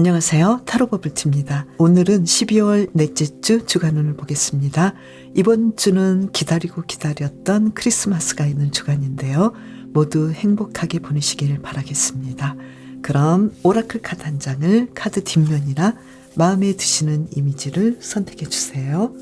안녕하세요. 타로버블티입니다. 오늘은 12월 넷째 주 주간운을 보겠습니다. 이번 주는 기다리고 기다렸던 크리스마스가 있는 주간인데요. 모두 행복하게 보내시길 바라겠습니다. 그럼 오라클 카드 한 장을 카드 뒷면이나 마음에 드시는 이미지를 선택해 주세요.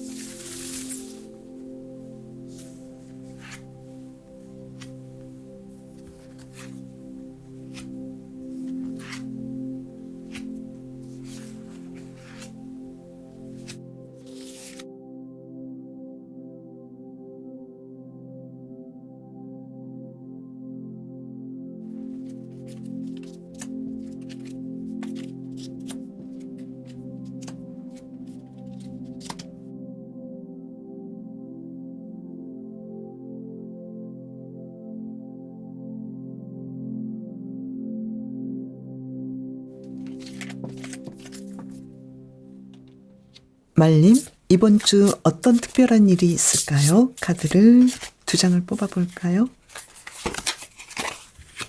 말님, 이번 주 어떤 특별한 일이 있을까요? 카드를 두 장을 뽑아볼까요?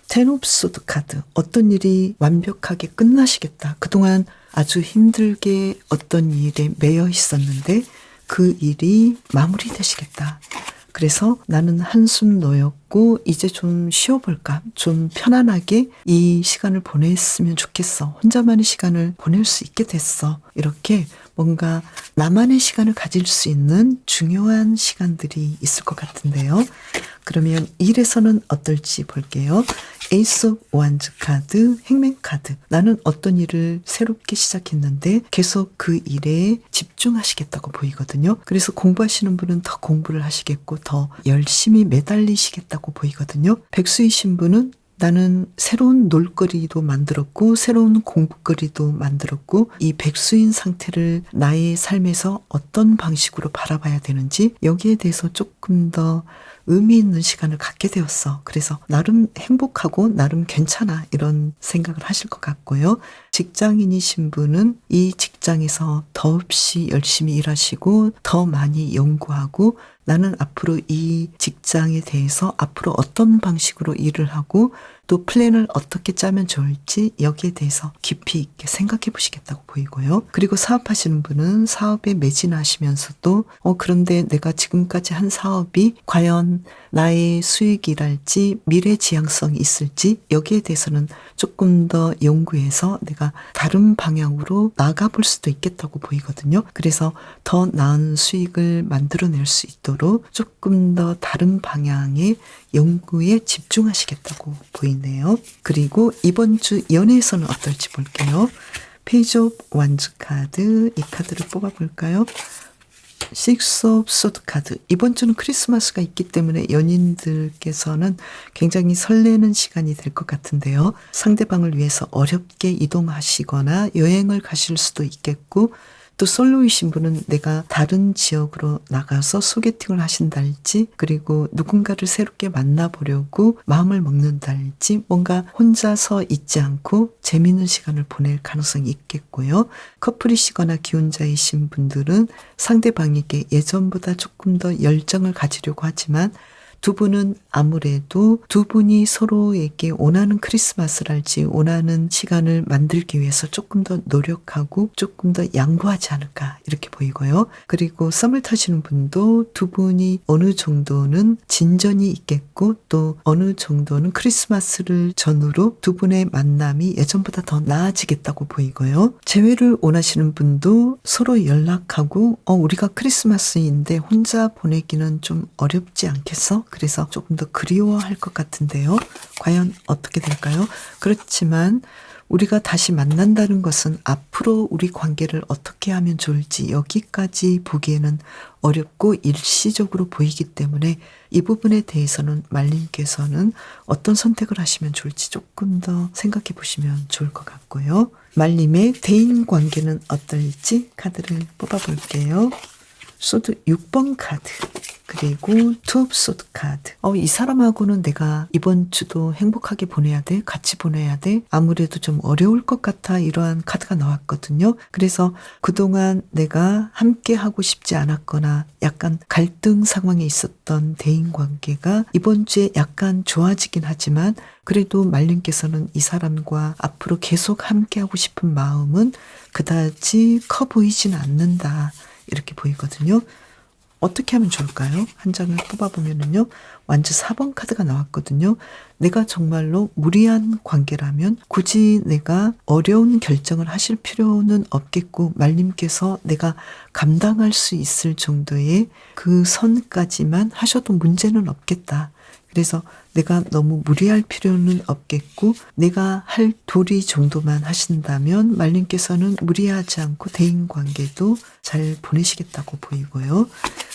텐 오브 소드 카드, 어떤 일이 완벽하게 끝나시겠다. 그동안 아주 힘들게 어떤 일에 매여 있었는데 그 일이 마무리되시겠다. 그래서 나는 한숨 놓였고 이제 좀 쉬어볼까? 좀 편안하게 이 시간을 보냈으면 좋겠어. 혼자만의 시간을 보낼 수 있게 됐어. 이렇게 뭔가 나만의 시간을 가질 수 있는 중요한 시간들이 있을 것 같은데요. 그러면 일에서는 어떨지 볼게요. 에이스 오브 원즈 카드, 행맨 카드. 나는 어떤 일을 새롭게 시작했는데 계속 그 일에 집중하시겠다고 보이거든요. 그래서 공부하시는 분은 더 공부를 하시겠고 더 열심히 매달리시겠다고 보이거든요. 백수이신 분은 나는 새로운 놀거리도 만들었고 새로운 공부거리도 만들었고 이 백수인 상태를 나의 삶에서 어떤 방식으로 바라봐야 되는지 여기에 대해서 조금 더 의미 있는 시간을 갖게 되었어. 그래서 나름 행복하고 나름 괜찮아 이런 생각을 하실 것 같고요. 직장인이신 분은 이 직장에서 더없이 열심히 일하시고 더 많이 연구하고 나는 앞으로 이 직장에 대해서 앞으로 어떤 방식으로 일을 하고 또 플랜을 어떻게 짜면 좋을지 여기에 대해서 깊이 있게 생각해 보시겠다고 보이고요. 그리고 사업하시는 분은 사업에 매진하시면서도 그런데 내가 지금까지 한 사업이 과연 나의 수익이랄지 미래 지향성이 있을지 여기에 대해서는 조금 더 연구해서 내가 다른 방향으로 나가볼 수도 있겠다고 보이거든요. 그래서 더 나은 수익을 만들어낼 수 있도록 조금 더 다른 방향의 연구에 집중하시겠다고 보이네요. 그리고 이번 주 연애에서는 어떨지 볼게요. 페이지 오브 원즈 카드, 이 카드를 뽑아볼까요? 식스 오브 소드 카드. 이번 주는 크리스마스가 있기 때문에 연인들께서는 굉장히 설레는 시간이 될 것 같은데요. 상대방을 위해서 어렵게 이동하시거나 여행을 가실 수도 있겠고 또 솔로이신 분은 내가 다른 지역으로 나가서 소개팅을 하신달지 그리고 누군가를 새롭게 만나보려고 마음을 먹는달지 뭔가 혼자서 있지 않고 재미있는 시간을 보낼 가능성이 있겠고요. 커플이시거나 기혼자이신 분들은 상대방에게 예전보다 조금 더 열정을 가지려고 하지만 두 분은 아무래도 두 분이 서로에게 원하는 크리스마스랄지 원하는 시간을 만들기 위해서 조금 더 노력하고 조금 더 양보하지 않을까 이렇게 보이고요. 그리고 썸을 타시는 분도 두 분이 어느 정도는 진전이 있겠고 또 어느 정도는 크리스마스를 전후로 두 분의 만남이 예전보다 더 나아지겠다고 보이고요. 재회를 원하시는 분도 서로 연락하고 우리가 크리스마스인데 혼자 보내기는 좀 어렵지 않겠어? 그래서 조금 더 그리워할 것 같은데요. 과연 어떻게 될까요? 그렇지만 우리가 다시 만난다는 것은 앞으로 우리 관계를 어떻게 하면 좋을지 여기까지 보기에는 어렵고 일시적으로 보이기 때문에 이 부분에 대해서는 말님께서는 어떤 선택을 하시면 좋을지 조금 더 생각해 보시면 좋을 것 같고요. 말님의 대인 관계는 어떨지 카드를 뽑아볼게요. 소드 6번 카드. 그리고 투 오브 소드 카드. 이 사람하고는 내가 이번 주도 행복하게 보내야 돼. 같이 보내야 돼. 아무래도 좀 어려울 것 같아. 이러한 카드가 나왔거든요. 그래서 그동안 내가 함께 하고 싶지 않았거나 약간 갈등 상황에 있었던 대인관계가 이번 주에 약간 좋아지긴 하지만 그래도 말님께서는 이 사람과 앞으로 계속 함께 하고 싶은 마음은 그다지 커 보이진 않는다. 이렇게 보이거든요. 어떻게 하면 좋을까요? 한 장을 뽑아보면은요. 완전 4번 카드가 나왔거든요. 내가 정말로 무리한 관계라면 굳이 내가 어려운 결정을 하실 필요는 없겠고 말님께서 내가 감당할 수 있을 정도의 그 선까지만 하셔도 문제는 없겠다. 그래서 내가 너무 무리할 필요는 없겠고 내가 할 도리 정도만 하신다면 말님께서는 무리하지 않고 대인관계도 잘 보내시겠다고 보이고요.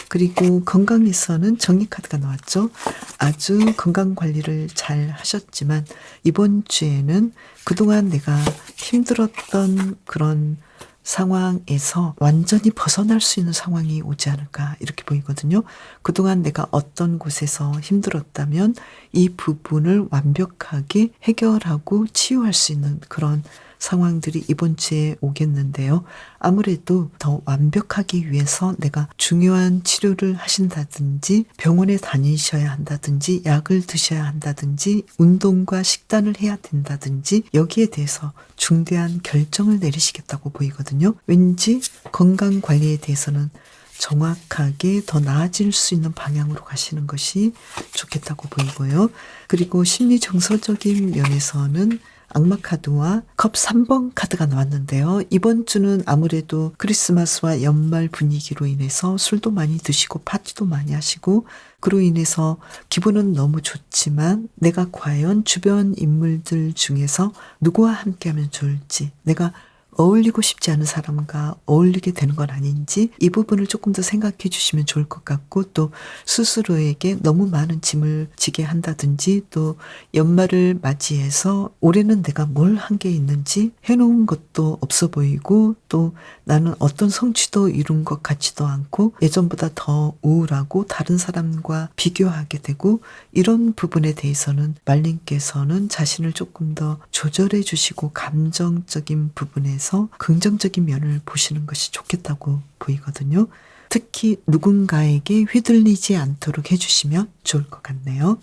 그리고 건강에서는 정리 카드가 나왔죠. 아주 건강관리를 잘 하셨지만 이번 주에는 그동안 내가 힘들었던 그런 상황에서 완전히 벗어날 수 있는 상황이 오지 않을까 이렇게 보이거든요. 그동안 내가 어떤 곳에서 힘들었다면 이 부분을 완벽하게 해결하고 치유할 수 있는 그런 상황들이 이번 주에 오겠는데요. 아무래도 더 완벽하기 위해서 내가 중요한 치료를 하신다든지 병원에 다니셔야 한다든지 약을 드셔야 한다든지 운동과 식단을 해야 된다든지 여기에 대해서 중대한 결정을 내리시겠다고 보이거든요. 왠지 건강관리에 대해서는 정확하게 더 나아질 수 있는 방향으로 가시는 것이 좋겠다고 보이고요. 그리고 심리 정서적인 면에서는 악마 카드와 컵 3번 카드가 나왔는데요. 이번 주는 아무래도 크리스마스와 연말 분위기로 인해서 술도 많이 드시고 파티도 많이 하시고 그로 인해서 기분은 너무 좋지만 내가 과연 주변 인물들 중에서 누구와 함께하면 좋을지 내가 어울리고 싶지 않은 사람과 어울리게 되는 건 아닌지 이 부분을 조금 더 생각해 주시면 좋을 것 같고 또 스스로에게 너무 많은 짐을 지게 한다든지 또 연말을 맞이해서 올해는 내가 뭘 한 게 있는지 해놓은 것도 없어 보이고 또 나는 어떤 성취도 이룬 것 같지도 않고 예전보다 더 우울하고 다른 사람과 비교하게 되고 이런 부분에 대해서는 말님께서는 자신을 조금 더 조절해 주시고 감정적인 부분에서 긍정적인 면을 보시는 것이 좋겠다고 보이거든요. 특히 누군가에게 휘둘리지 않도록 해주시면 좋을 것 같네요.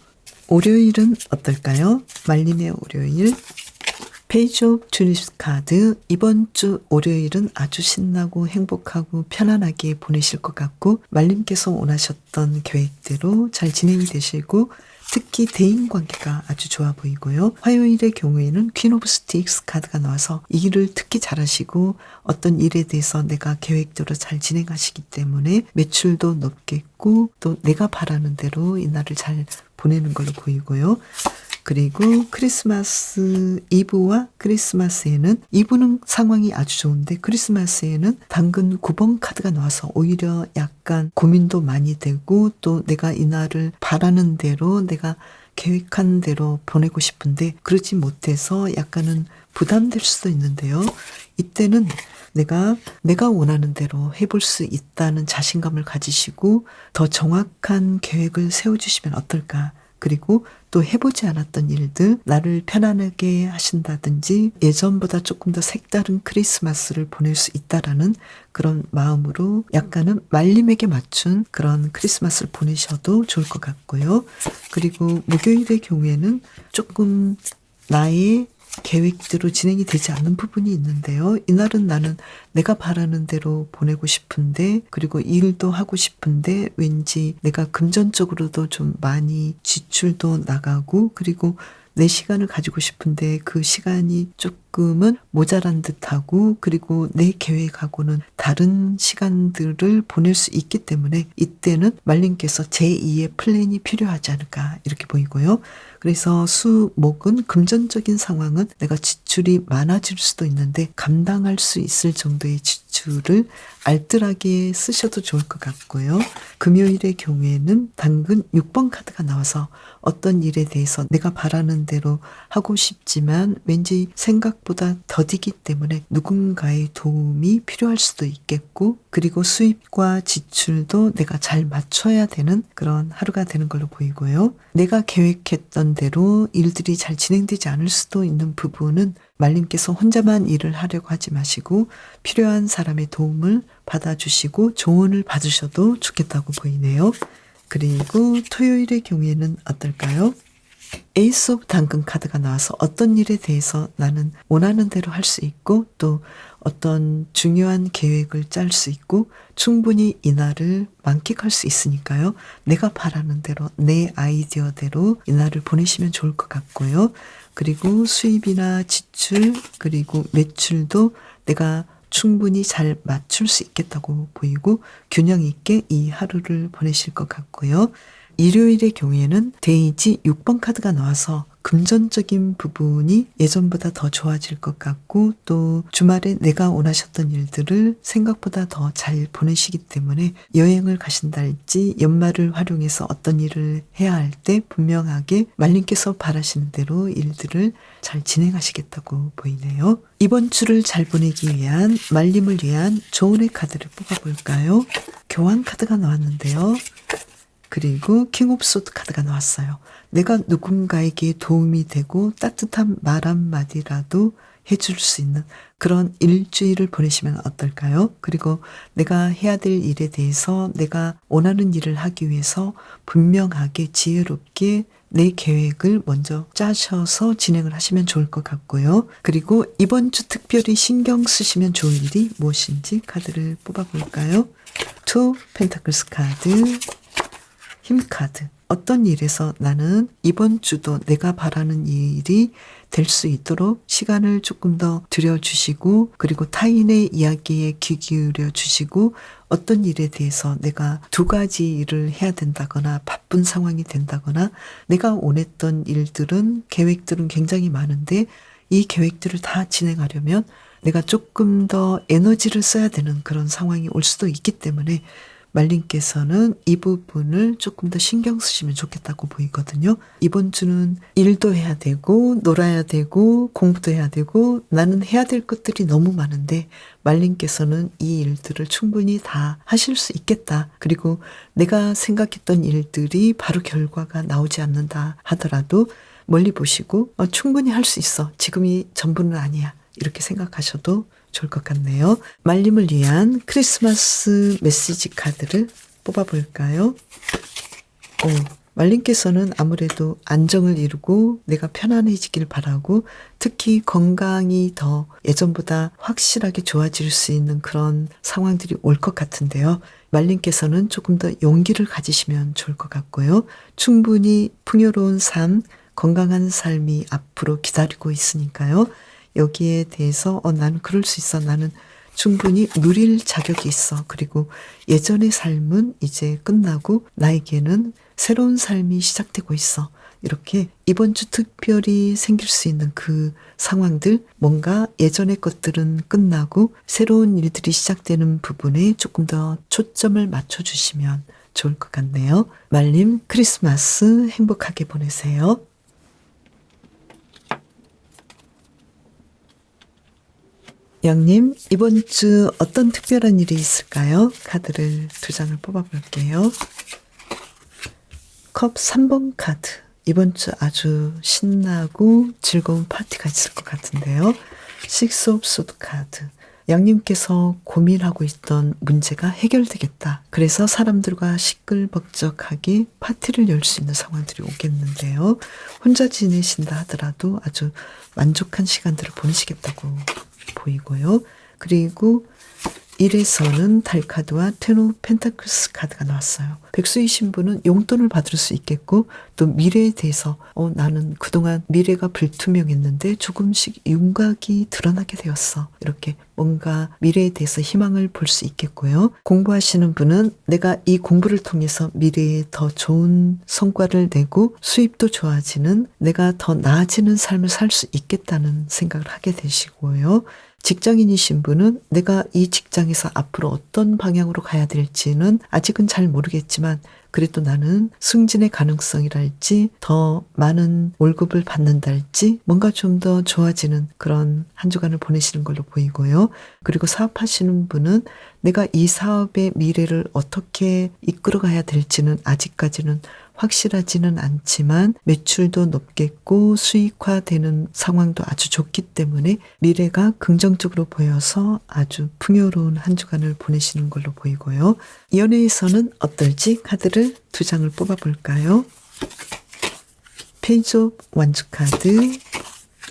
월요일은 어떨까요? 말님의 월요일. 페이지 오브 주니스 카드. 이번 주 월요일은 아주 신나고 행복하고 편안하게 보내실 것 같고 말님께서 원하셨던 계획대로 잘 진행이 되시고 특히 대인관계가 아주 좋아 보이고요. 화요일의 경우에는 퀸 오브 스틱스 카드가 나와서 이 일을 특히 잘하시고 어떤 일에 대해서 내가 계획대로 잘 진행하시기 때문에 매출도 높겠고 또 내가 바라는 대로 이날을 잘 보내는 걸로 보이고요. 그리고 크리스마스 이브와 크리스마스에는 이브는 상황이 아주 좋은데 크리스마스에는 당근 9번 카드가 나와서 오히려 약간 고민도 많이 되고 또 내가 이날을 바라는 대로 내가 계획한 대로 보내고 싶은데 그러지 못해서 약간은 부담될 수도 있는데요. 이때는 내가 원하는 대로 해볼 수 있다는 자신감을 가지시고 더 정확한 계획을 세워주시면 어떨까. 그리고 또 해보지 않았던 일들, 나를 편안하게 하신다든지 예전보다 조금 더 색다른 크리스마스를 보낼 수 있다라는 그런 마음으로 약간은 말림에게 맞춘 그런 크리스마스를 보내셔도 좋을 것 같고요. 그리고 목요일의 경우에는 조금 나의 계획대로 진행이 되지 않는 부분이 있는데요. 이날은 나는 내가 바라는 대로 보내고 싶은데 그리고 일도 하고 싶은데 왠지 내가 금전적으로도 좀 많이 지출도 나가고 그리고 내 시간을 가지고 싶은데 그 시간이 조금은 모자란 듯하고 그리고 내 계획하고는 다른 시간들을 보낼 수 있기 때문에 이때는 말님께서 제2의 플랜이 필요하지 않을까 이렇게 보이고요. 그래서 수, 목은 금전적인 상황은 내가 지출이 많아질 수도 있는데 감당할 수 있을 정도의 지출을 알뜰하게 쓰셔도 좋을 것 같고요. 금요일의 경우에는 당근 6번 카드가 나와서 어떤 일에 대해서 내가 바라는 대로 하고 싶지만 왠지 생각 생각보다 더디기 때문에 누군가의 도움이 필요할 수도 있겠고, 그리고 수입과 지출도 내가 잘 맞춰야 되는 그런 하루가 되는 걸로 보이고요. 내가 계획했던 대로 일들이 잘 진행되지 않을 수도 있는 부분은 말님께서 혼자만 일을 하려고 하지 마시고 필요한 사람의 도움을 받아주시고 조언을 받으셔도 좋겠다고 보이네요. 그리고 토요일의 경우에는 어떨까요? 에이스 오브 당근 카드가 나와서 어떤 일에 대해서 나는 원하는 대로 할 수 있고 또 어떤 중요한 계획을 짤 수 있고 충분히 이날을 만끽할 수 있으니까요. 내가 바라는 대로 내 아이디어대로 이날을 보내시면 좋을 것 같고요. 그리고 수입이나 지출 그리고 매출도 내가 충분히 잘 맞출 수 있겠다고 보이고 균형 있게 이 하루를 보내실 것 같고요. 일요일의 경우에는 데이지 6번 카드가 나와서 금전적인 부분이 예전보다 더 좋아질 것 같고 또 주말에 내가 원하셨던 일들을 생각보다 더 잘 보내시기 때문에 여행을 가신달지 연말을 활용해서 어떤 일을 해야 할 때 분명하게 말님께서 바라시는 대로 일들을 잘 진행하시겠다고 보이네요. 이번 주를 잘 보내기 위한 말님을 위한 조언의 카드를 뽑아볼까요? 교환 카드가 나왔는데요. 그리고 킹 오브 소드 카드가 나왔어요. 내가 누군가에게 도움이 되고 따뜻한 말 한마디라도 해줄 수 있는 그런 일주일을 보내시면 어떨까요? 그리고 내가 해야 될 일에 대해서 내가 원하는 일을 하기 위해서 분명하게 지혜롭게 내 계획을 먼저 짜셔서 진행을 하시면 좋을 것 같고요. 그리고 이번 주 특별히 신경 쓰시면 좋을 일이 무엇인지 카드를 뽑아볼까요? 투 펜타클스 카드, 힘 카드. 어떤 일에서 나는 이번 주도 내가 바라는 일이 될 수 있도록 시간을 조금 더 들여주시고 그리고 타인의 이야기에 귀 기울여 주시고 어떤 일에 대해서 내가 두 가지 일을 해야 된다거나 바쁜 상황이 된다거나 내가 원했던 일들은 계획들은 굉장히 많은데 이 계획들을 다 진행하려면 내가 조금 더 에너지를 써야 되는 그런 상황이 올 수도 있기 때문에 말님께서는 이 부분을 조금 더 신경 쓰시면 좋겠다고 보이거든요. 이번 주는 일도 해야 되고 놀아야 되고 공부도 해야 되고 나는 해야 될 것들이 너무 많은데 말님께서는 이 일들을 충분히 다 하실 수 있겠다. 그리고 내가 생각했던 일들이 바로 결과가 나오지 않는다 하더라도 멀리 보시고 충분히 할 수 있어. 지금이 전부는 아니야. 이렇게 생각하셔도 좋을 것 같네요. 말님을 위한 크리스마스 메시지 카드를 뽑아볼까요? 말님께서는 아무래도 안정을 이루고 내가 편안해지길 바라고 특히 건강이 더 예전보다 확실하게 좋아질 수 있는 그런 상황들이 올 것 같은데요. 말님께서는 조금 더 용기를 가지시면 좋을 것 같고요. 충분히 풍요로운 삶, 건강한 삶이 앞으로 기다리고 있으니까요. 여기에 대해서 나는 그럴 수 있어. 나는 충분히 누릴 자격이 있어. 그리고 예전의 삶은 이제 끝나고 나에게는 새로운 삶이 시작되고 있어. 이렇게 이번 주 특별히 생길 수 있는 그 상황들, 뭔가 예전의 것들은 끝나고 새로운 일들이 시작되는 부분에 조금 더 초점을 맞춰주시면 좋을 것 같네요. 말님 크리스마스 행복하게 보내세요. 양님, 이번 주 어떤 특별한 일이 있을까요? 카드를 2장을 뽑아볼게요. 컵 3번 카드. 이번 주 아주 신나고 즐거운 파티가 있을 것 같은데요. 식스 오브 소드 카드. 양님께서 고민하고 있던 문제가 해결되겠다. 그래서 사람들과 시끌벅적하게 파티를 열 수 있는 상황들이 오겠는데요. 혼자 지내신다 하더라도 아주 만족한 시간들을 보내시겠다고 보이고요. 그리고 1에서는 달카드와 텐 오브 펜타클스 카드가 나왔어요. 백수이신 분은 용돈을 받을 수 있겠고 또 미래에 대해서 나는 그동안 미래가 불투명했는데 조금씩 윤곽이 드러나게 되었어. 이렇게 뭔가 미래에 대해서 희망을 볼 수 있겠고요. 공부하시는 분은 내가 이 공부를 통해서 미래에 더 좋은 성과를 내고 수입도 좋아지는 내가 더 나아지는 삶을 살 수 있겠다는 생각을 하게 되시고요. 직장인이신 분은 내가 이 직장에서 앞으로 어떤 방향으로 가야 될지는 아직은 잘 모르겠지만 그래도 나는 승진의 가능성이랄지 더 많은 월급을 받는달지 뭔가 좀 더 좋아지는 그런 한 주간을 보내시는 걸로 보이고요. 그리고 사업하시는 분은 내가 이 사업의 미래를 어떻게 이끌어가야 될지는 아직까지는 확실하지는 않지만 매출도 높겠고 수익화되는 상황도 아주 좋기 때문에 미래가 긍정적으로 보여서 아주 풍요로운 한 주간을 보내시는 걸로 보이고요. 연애에서는 어떨지 카드를 2장을 뽑아볼까요? 페이지 오브 완주 카드,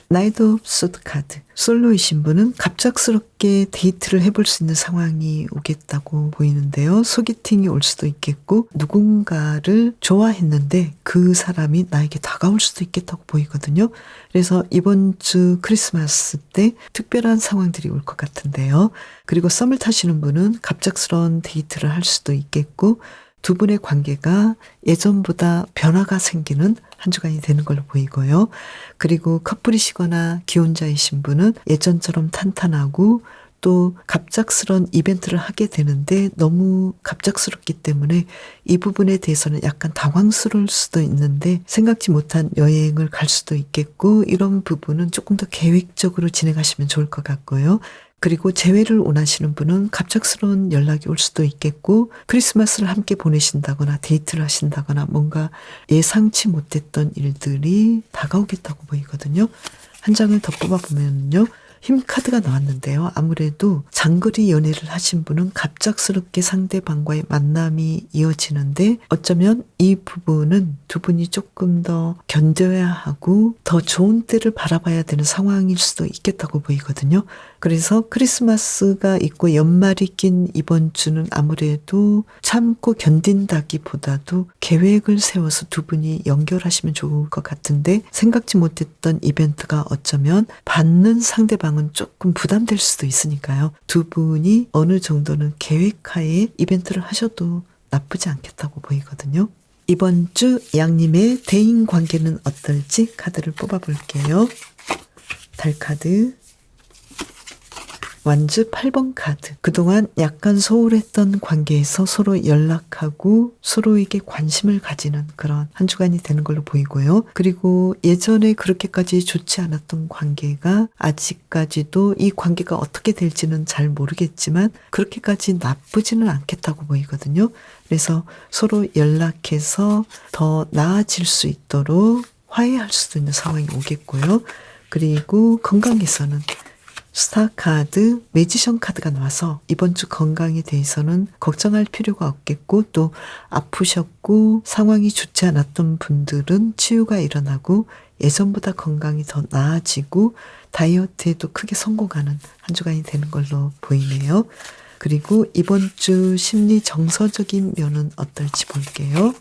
나이트 오브 소드 카드. 솔로이신 분은 갑작스럽게 데이트를 해볼 수 있는 상황이 오겠다고 보이는데요. 소개팅이 올 수도 있겠고 누군가를 좋아했는데 그 사람이 나에게 다가올 수도 있겠다고 보이거든요. 그래서 이번 주 크리스마스 때 특별한 상황들이 올 것 같은데요. 그리고 썸을 타시는 분은 갑작스러운 데이트를 할 수도 있겠고 두 분의 관계가 예전보다 변화가 생기는 한 주간이 되는 걸로 보이고요. 그리고 커플이시거나 기혼자이신 분은 예전처럼 탄탄하고 또 갑작스러운 이벤트를 하게 되는데 너무 갑작스럽기 때문에 이 부분에 대해서는 약간 당황스러울 수도 있는데 생각지 못한 여행을 갈 수도 있겠고 이런 부분은 조금 더 계획적으로 진행하시면 좋을 것 같고요. 그리고 재회를 원하시는 분은 갑작스러운 연락이 올 수도 있겠고 크리스마스를 함께 보내신다거나 데이트를 하신다거나 뭔가 예상치 못했던 일들이 다가오겠다고 보이거든요. 한 장을 더 뽑아보면요. 힘 카드가 나왔는데요. 아무래도 장거리 연애를 하신 분은 갑작스럽게 상대방과의 만남이 이어지는데 어쩌면 이 부분은 두 분이 조금 더 견뎌야 하고 더 좋은 때를 바라봐야 되는 상황일 수도 있겠다고 보이거든요. 그래서 크리스마스가 있고 연말이 낀 이번 주는 아무래도 참고 견딘다기보다도 계획을 세워서 두 분이 연결하시면 좋을 것 같은데 생각지 못했던 이벤트가 어쩌면 받는 상대방은 조금 부담될 수도 있으니까요. 두 분이 어느 정도는 계획하에 이벤트를 하셔도 나쁘지 않겠다고 보이거든요. 이번 주 양님의 대인 관계는 어떨지 카드를 뽑아볼게요. 달카드, 완주 8번 카드. 그동안 약간 소홀했던 관계에서 서로 연락하고 서로에게 관심을 가지는 그런 한 주간이 되는 걸로 보이고요. 그리고 예전에 그렇게까지 좋지 않았던 관계가 아직까지도 이 관계가 어떻게 될지는 잘 모르겠지만 그렇게까지 나쁘지는 않겠다고 보이거든요. 그래서 서로 연락해서 더 나아질 수 있도록 화해할 수도 있는 상황이 오겠고요. 그리고 건강에서는 스타 카드, 매지션 카드가 나와서 이번 주 건강에 대해서는 걱정할 필요가 없겠고 또 아프셨고 상황이 좋지 않았던 분들은 치유가 일어나고 예전보다 건강이 더 나아지고 다이어트에도 크게 성공하는 한 주간이 되는 걸로 보이네요. 그리고 이번 주 심리 정서적인 면은 어떨지 볼게요.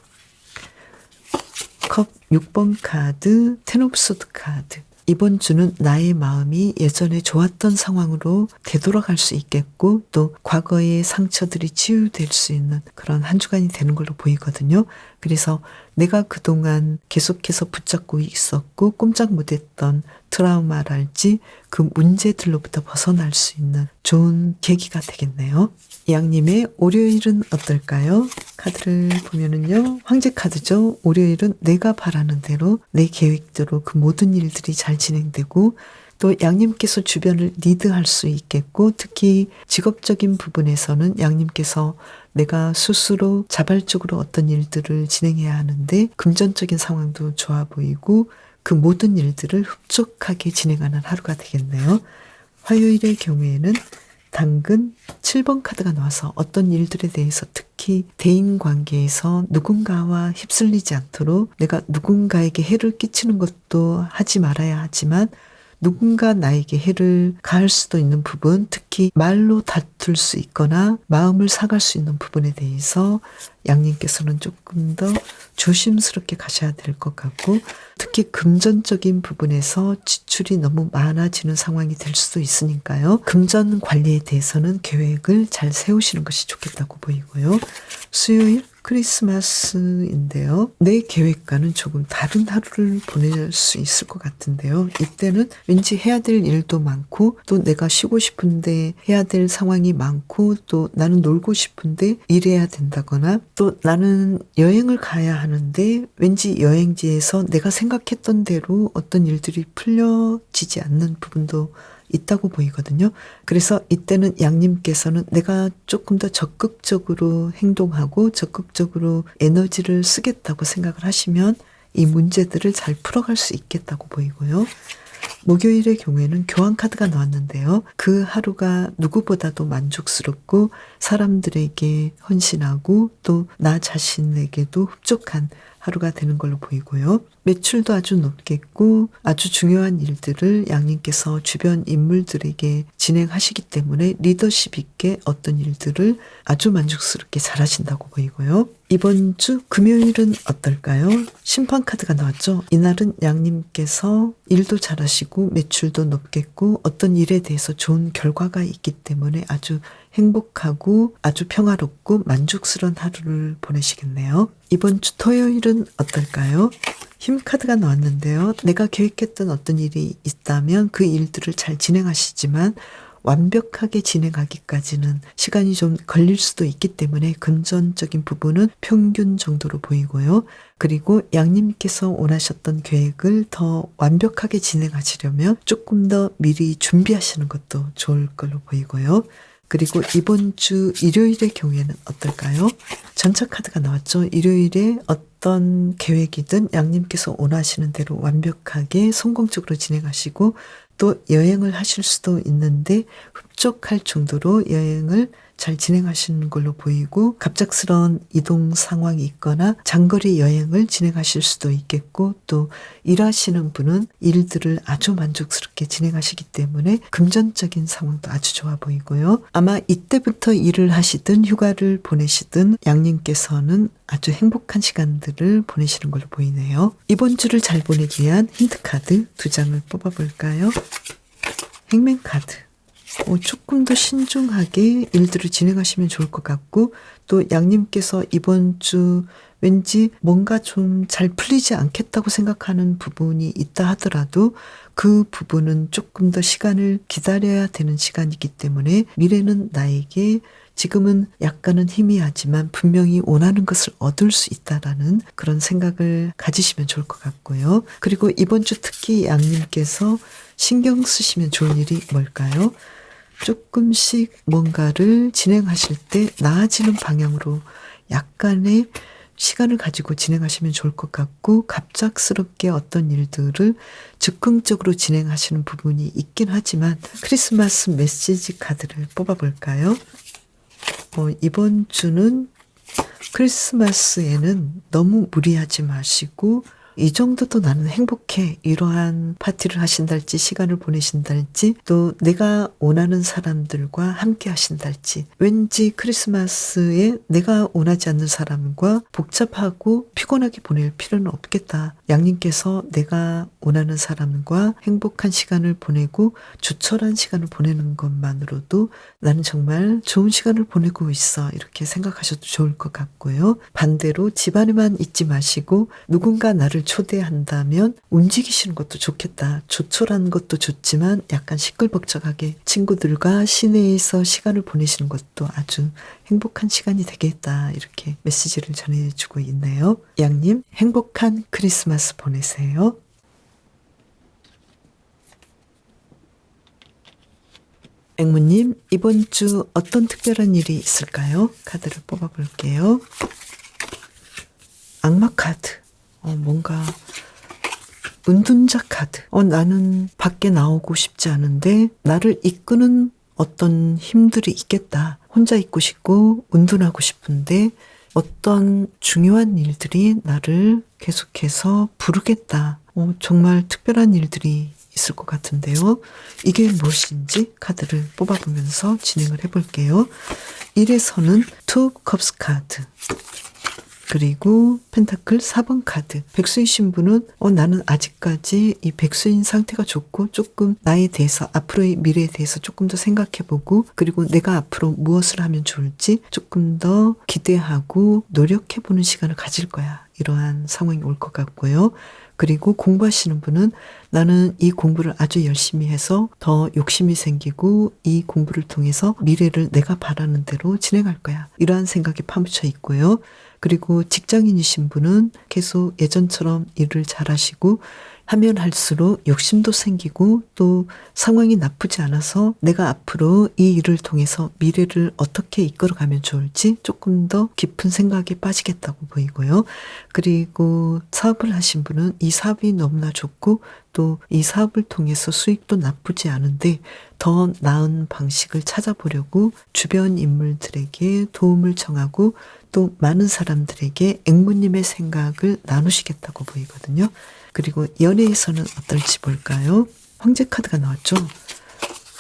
컵 6번 카드, 텐 오브 소드 카드. 이번 주는 나의 마음이 예전에 좋았던 상황으로 되돌아갈 수 있겠고 또 과거의 상처들이 치유될 수 있는 그런 한 주간이 되는 걸로 보이거든요. 그래서 내가 그동안 계속해서 붙잡고 있었고 꼼짝 못했던 트라우마랄지 그 문제들로부터 벗어날 수 있는 좋은 계기가 되겠네요. 양님의 월요일은 어떨까요? 카드를 보면은요. 황제 카드죠. 월요일은 내가 바라는 대로 내 계획대로 그 모든 일들이 잘 진행되고 또 양님께서 주변을 리드할 수 있겠고 특히 직업적인 부분에서는 양님께서 내가 스스로 자발적으로 어떤 일들을 진행해야 하는데 금전적인 상황도 좋아 보이고 그 모든 일들을 흡족하게 진행하는 하루가 되겠네요. 화요일의 경우에는 당근 7번 카드가 나와서 어떤 일들에 대해서 특히 대인관계에서 누군가와 휩쓸리지 않도록 내가 누군가에게 해를 끼치는 것도 하지 말아야 하지만 누군가 나에게 해를 가할 수도 있는 부분, 특히 말로 다툴 수 있거나 마음을 상할 수 있는 부분에 대해서 양님께서는 조금 더 조심스럽게 가셔야 될 것 같고 특히 금전적인 부분에서 지출이 너무 많아지는 상황이 될 수도 있으니까요. 금전 관리에 대해서는 계획을 잘 세우시는 것이 좋겠다고 보이고요. 수요일 크리스마스인데요. 내 계획과는 조금 다른 하루를 보낼 수 있을 것 같은데요. 이때는 왠지 해야 될 일도 많고 또 내가 쉬고 싶은데 해야 될 상황이 많고 또 나는 놀고 싶은데 일해야 된다거나 또 나는 여행을 가야 하는데 왠지 여행지에서 내가 생각했던 대로 어떤 일들이 풀려지지 않는 부분도 있다고 보이거든요. 그래서 이때는 양님께서는 내가 조금 더 적극적으로 행동하고 적극적으로 에너지를 쓰겠다고 생각을 하시면 이 문제들을 잘 풀어갈 수 있겠다고 보이고요. 목요일의 경우에는 교환 카드가 나왔는데요. 그 하루가 누구보다도 만족스럽고 사람들에게 헌신하고 또 나 자신에게도 흡족한 하루가 되는 걸로 보이고요. 매출도 아주 높겠고 아주 중요한 일들을 양님께서 주변 인물들에게 진행하시기 때문에 리더십 있게 어떤 일들을 아주 만족스럽게 잘하신다고 보이고요. 이번 주 금요일은 어떨까요? 심판카드가 나왔죠. 이날은 양님께서 일도 잘하시고 매출도 높겠고 어떤 일에 대해서 좋은 결과가 있기 때문에 아주 행복하고 아주 평화롭고 만족스러운 하루를 보내시겠네요. 이번 주 토요일은 어떨까요? 힘카드가 나왔는데요. 내가 계획했던 어떤 일이 있다면 그 일들을 잘 진행하시지만 완벽하게 진행하기까지는 시간이 좀 걸릴 수도 있기 때문에 금전적인 부분은 평균 정도로 보이고요. 그리고 양님께서 원하셨던 계획을 더 완벽하게 진행하시려면 조금 더 미리 준비하시는 것도 좋을 걸로 보이고요. 그리고 이번 주 일요일의 경우에는 어떨까요? 전차 카드가 나왔죠. 일요일에 어떤 계획이든 양님께서 원하시는 대로 완벽하게 성공적으로 진행하시고 또 여행을 하실 수도 있는데 흡족할 정도로 여행을 잘 진행하시는 걸로 보이고 갑작스러운 이동 상황이 있거나 장거리 여행을 진행하실 수도 있겠고 또 일하시는 분은 일들을 아주 만족스럽게 진행하시기 때문에 금전적인 상황도 아주 좋아 보이고요. 아마 이때부터 일을 하시든 휴가를 보내시든 양님께서는 아주 행복한 시간들을 보내시는 걸로 보이네요. 이번 주를 잘 보내기 위한 힌트카드 2장을 뽑아볼까요? 행맨카드. 조금 더 신중하게 일들을 진행하시면 좋을 것 같고 또 양님께서 이번 주 왠지 뭔가 좀 잘 풀리지 않겠다고 생각하는 부분이 있다 하더라도 그 부분은 조금 더 시간을 기다려야 되는 시간이기 때문에 미래는 나에게 지금은 약간은 희미하지만 분명히 원하는 것을 얻을 수 있다라는 그런 생각을 가지시면 좋을 것 같고요. 그리고 이번 주 특히 양님께서 신경 쓰시면 좋은 일이 뭘까요? 조금씩 뭔가를 진행하실 때 나아지는 방향으로 약간의 시간을 가지고 진행하시면 좋을 것 같고 갑작스럽게 어떤 일들을 즉흥적으로 진행하시는 부분이 있긴 하지만 크리스마스 메시지 카드를 뽑아볼까요? 이번 주는 크리스마스에는 너무 무리하지 마시고 이 정도도 나는 행복해. 이러한 파티를 하신달지 시간을 보내신달지 또 내가 원하는 사람들과 함께 하신달지 왠지 크리스마스에 내가 원하지 않는 사람과 복잡하고 피곤하게 보낼 필요는 없겠다. 양님께서 내가 원하는 사람과 행복한 시간을 보내고 조촐한 시간을 보내는 것만으로도 나는 정말 좋은 시간을 보내고 있어. 이렇게 생각하셔도 좋을 것 같고요. 반대로 집안에만 있지 마시고 누군가 나를 초대한다면 움직이시는 것도 좋겠다. 조촐한 것도 좋지만 약간 시끌벅적하게 친구들과 시내에서 시간을 보내시는 것도 아주 행복한 시간이 되겠다. 이렇게 메시지를 전해주고 있네요. 양님 행복한 크리스마스 보내세요. 앵무님 이번 주 어떤 특별한 일이 있을까요? 카드를 뽑아볼게요. 악마 카드. 뭔가 은둔자 카드. 나는 밖에 나오고 싶지 않은데 나를 이끄는 어떤 힘들이 있겠다. 혼자 있고 싶고 은둔하고 싶은데 어떤 중요한 일들이 나를 계속해서 부르겠다. 정말 특별한 일들이 있을 것 같은데요. 이게 무엇인지 카드를 뽑아보면서 진행을 해볼게요. 1에서는 투 컵스 카드. 그리고 펜타클 4번 카드. 백수이신 분은 나는 아직까지 이 백수인 상태가 좋고 조금 나에 대해서 앞으로의 미래에 대해서 조금 더 생각해보고 그리고 내가 앞으로 무엇을 하면 좋을지 조금 더 기대하고 노력해보는 시간을 가질 거야. 이러한 상황이 올 것 같고요. 그리고 공부하시는 분은 나는 이 공부를 아주 열심히 해서 더 욕심이 생기고 이 공부를 통해서 미래를 내가 바라는 대로 진행할 거야. 이러한 생각이 파묻혀 있고요. 그리고 직장인이신 분은 계속 예전처럼 일을 잘하시고 하면 할수록 욕심도 생기고 또 상황이 나쁘지 않아서 내가 앞으로 이 일을 통해서 미래를 어떻게 이끌어가면 좋을지 조금 더 깊은 생각에 빠지겠다고 보이고요. 그리고 사업을 하신 분은 이 사업이 너무나 좋고 또 이 사업을 통해서 수익도 나쁘지 않은데 더 나은 방식을 찾아보려고 주변 인물들에게 도움을 청하고 또 많은 사람들에게 앵무님의 생각을 나누시겠다고 보이거든요. 그리고 연애에서는 어떨지 볼까요? 황제 카드가 나왔죠.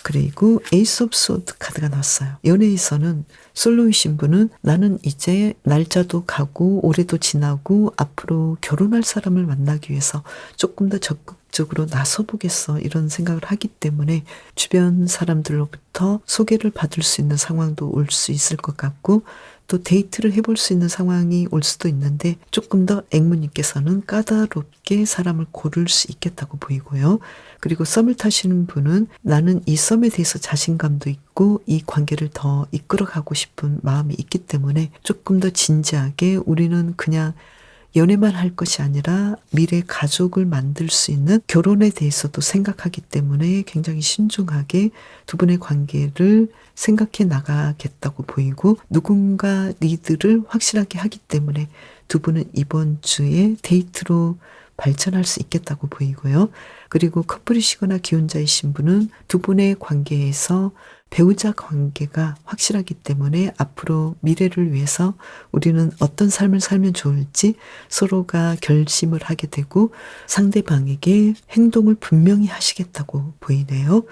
그리고 에이스 오브 소드 카드가 나왔어요. 연애에서는 솔로이신 분은 나는 이제 날짜도 가고 올해도 지나고 앞으로 결혼할 사람을 만나기 위해서 조금 더 적극적으로 나서보겠어 이런 생각을 하기 때문에 주변 사람들로부터 소개를 받을 수 있는 상황도 올 수 있을 것 같고 또 데이트를 해볼 수 있는 상황이 올 수도 있는데 조금 더 앵무님께서는 까다롭게 사람을 고를 수 있겠다고 보이고요. 그리고 썸을 타시는 분은 나는 이 썸에 대해서 자신감도 있고 이 관계를 더 이끌어가고 싶은 마음이 있기 때문에 조금 더 진지하게 우리는 그냥 연애만 할 것이 아니라 미래 가족을 만들 수 있는 결혼에 대해서도 생각하기 때문에 굉장히 신중하게 두 분의 관계를 생각해 나가겠다고 보이고 누군가 리드를 확실하게 하기 때문에 두 분은 이번 주에 데이트로 발전할 수 있겠다고 보이고요. 그리고 커플이시거나 기혼자이신 분은 두 분의 관계에서 배우자 관계가 확실하기 때문에 앞으로 미래를 위해서 우리는 어떤 삶을 살면 좋을지 서로가 결심을 하게 되고 상대방에게 행동을 분명히 하시겠다고 보이네요.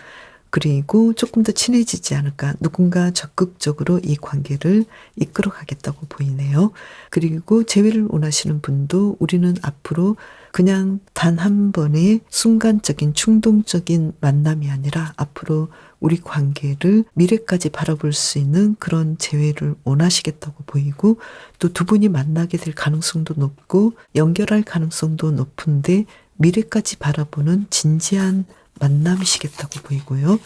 그리고 조금 더 친해지지 않을까 누군가 적극적으로 이 관계를 이끌어 가겠다고 보이네요. 그리고 재회를 원하시는 분도 우리는 앞으로 그냥 단 한 번의 순간적인 충동적인 만남이 아니라 앞으로 우리 관계를 미래까지 바라볼 수 있는 그런 재회를 원하시겠다고 보이고 또 두 분이 만나게 될 가능성도 높고 연결할 가능성도 높은데 미래까지 바라보는 진지한 만남이시겠다고 보이고요.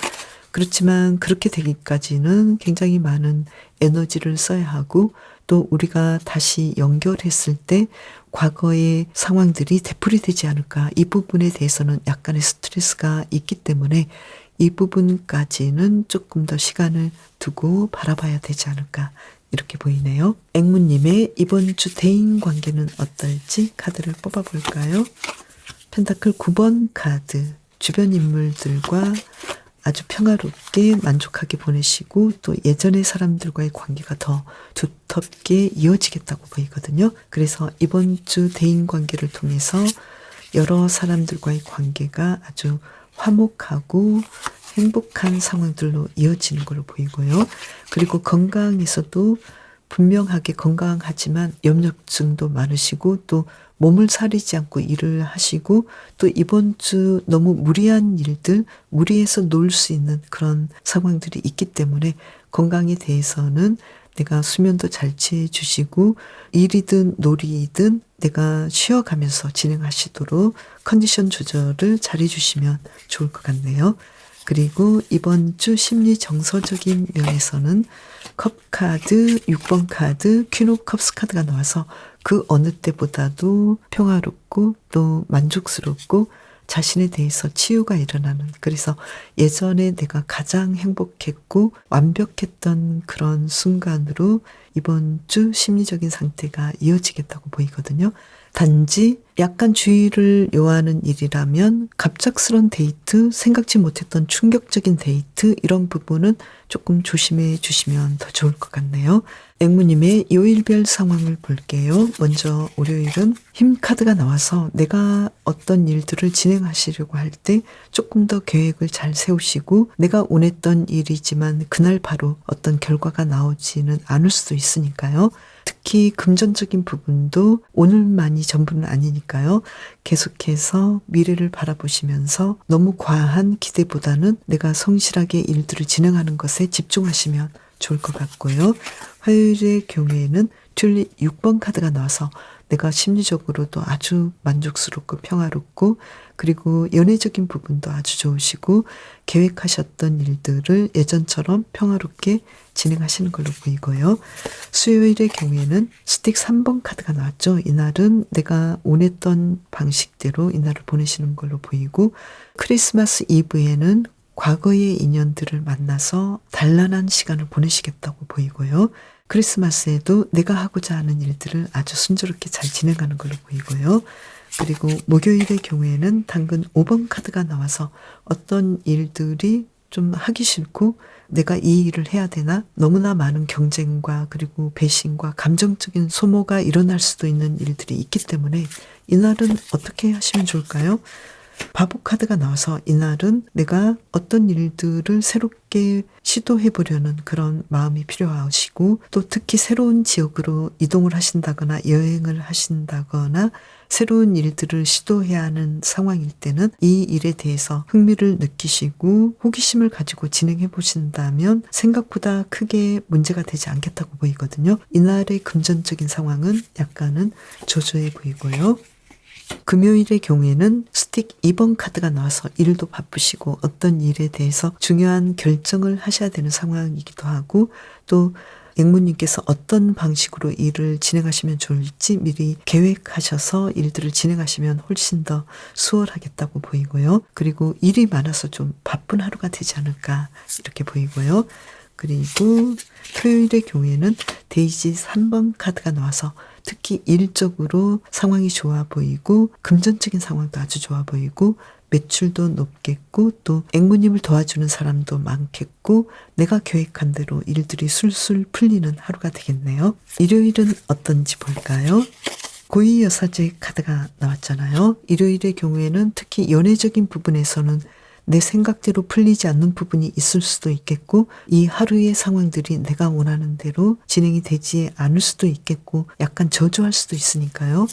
그렇지만 그렇게 되기까지는 굉장히 많은 에너지를 써야 하고 또 우리가 다시 연결했을 때 과거의 상황들이 되풀이되지 않을까 이 부분에 대해서는 약간의 스트레스가 있기 때문에 이 부분까지는 조금 더 시간을 두고 바라봐야 되지 않을까 이렇게 보이네요. 앵무님의 이번 주 대인 관계는 어떨지 카드를 뽑아볼까요? 펜타클 9번 카드. 주변 인물들과 아주 평화롭게 만족하게 보내시고 또 예전의 사람들과의 관계가 더 두텁게 이어지겠다고 보이거든요. 그래서 이번 주 대인 관계를 통해서 여러 사람들과의 관계가 아주 화목하고 행복한 상황들로 이어지는 걸로 보이고요. 그리고 건강에서도 분명하게 건강하지만 염려증도 많으시고 또 몸을 사리지 않고 일을 하시고 또 이번 주 너무 무리한 일들, 무리해서 놀 수 있는 그런 상황들이 있기 때문에 건강에 대해서는 내가 수면도 잘 취해 주시고 일이든 놀이든 내가 쉬어가면서 진행하시도록 컨디션 조절을 잘 해주시면 좋을 것 같네요. 그리고 이번 주 심리 정서적인 면에서는 컵 카드, 6번 카드, 퀸 오브 컵스 카드가 나와서 그 어느 때보다도 평화롭고 또 만족스럽고 자신에 대해서 치유가 일어나는 그래서 예전에 내가 가장 행복했고 완벽했던 그런 순간으로 이번 주 심리적인 상태가 이어지겠다고 보이거든요. 단지 약간 주의를 요하는 일이라면 갑작스런 데이트, 생각지 못했던 충격적인 데이트 이런 부분은 조금 조심해 주시면 더 좋을 것 같네요. 앵무님의 요일별 상황을 볼게요. 먼저 월요일은 힘 카드가 나와서 내가 어떤 일들을 진행하시려고 할 때 조금 더 계획을 잘 세우시고 내가 원했던 일이지만 그날 바로 어떤 결과가 나오지는 않을 수도 있으니까요. 특히 금전적인 부분도 오늘만이 전부는 아니니까요. 계속해서 미래를 바라보시면서 너무 과한 기대보다는 내가 성실하게 일들을 진행하는 것에 집중하시면 좋을 것 같고요. 화요일의 경우에는 튤립 6번 카드가 나와서 내가 심리적으로도 아주 만족스럽고 평화롭고 그리고 연애적인 부분도 아주 좋으시고 계획하셨던 일들을 예전처럼 평화롭게 진행하시는 걸로 보이고요. 수요일의 경우에는 스틱 3번 카드가 나왔죠. 이날은 내가 원했던 방식대로 이날을 보내시는 걸로 보이고 크리스마스 이브에는 과거의 인연들을 만나서 단란한 시간을 보내시겠다고 보이고요. 크리스마스에도 내가 하고자 하는 일들을 아주 순조롭게 잘 진행하는 걸로 보이고요. 그리고 목요일의 경우에는 당근 5번 카드가 나와서 어떤 일들이 좀 하기 싫고 내가 이 일을 해야 되나? 너무나 많은 경쟁과 그리고 배신과 감정적인 소모가 일어날 수도 있는 일들이 있기 때문에 이날은 어떻게 하시면 좋을까요? 바보 카드가 나와서 이날은 내가 어떤 일들을 새롭게 시도해 보려는 그런 마음이 필요하시고 또 특히 새로운 지역으로 이동을 하신다거나 여행을 하신다거나 새로운 일들을 시도해야 하는 상황일 때는 이 일에 대해서 흥미를 느끼시고 호기심을 가지고 진행해 보신다면 생각보다 크게 문제가 되지 않겠다고 보이거든요. 이날의 금전적인 상황은 약간은 조조해 보이고요. 금요일의 경우에는 스틱 2번 카드가 나와서 일도 바쁘시고 어떤 일에 대해서 중요한 결정을 하셔야 되는 상황이기도 하고 또 앵무님께서 어떤 방식으로 일을 진행하시면 좋을지 미리 계획하셔서 일들을 진행하시면 훨씬 더 수월하겠다고 보이고요. 그리고 일이 많아서 좀 바쁜 하루가 되지 않을까 이렇게 보이고요. 그리고 토요일의 경우에는 데이지 3번 카드가 나와서 특히 일적으로 상황이 좋아 보이고 금전적인 상황도 아주 좋아 보이고 매출도 높겠고 또 앵무님을 도와주는 사람도 많겠고 내가 계획한 대로 일들이 술술 풀리는 하루가 되겠네요. 일요일은 어떤지 볼까요? 고위여사제 카드가 나왔잖아요. 일요일의 경우에는 특히 연애적인 부분에서는 내 생각대로 풀리지 않는 부분이 있을 수도 있겠고 이 하루의 상황들이 내가 원하는 대로 진행이 되지 않을 수도 있겠고 약간 저조할 수도 있으니까요.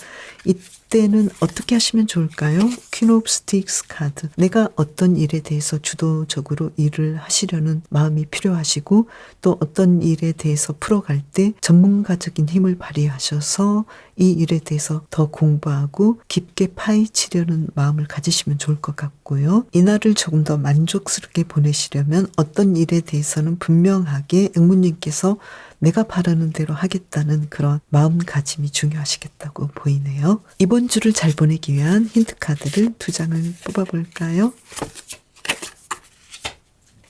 이때는 어떻게 하시면 좋을까요? 퀸 오브 스틱스 카드. 내가 어떤 일에 대해서 주도적으로 일을 하시려는 마음이 필요하시고 또 어떤 일에 대해서 풀어갈 때 전문가적인 힘을 발휘하셔서 이 일에 대해서 더 공부하고 깊게 파헤치려는 마음을 가지시면 좋을 것 같고요. 이날을 조금 더 만족스럽게 보내시려면 어떤 일에 대해서는 분명하게 앵무님께서 내가 바라는 대로 하겠다는 그런 마음가짐이 중요하시겠다고 보이네요. 이번 주를 잘 보내기 위한 힌트 카드를 2장을 뽑아볼까요?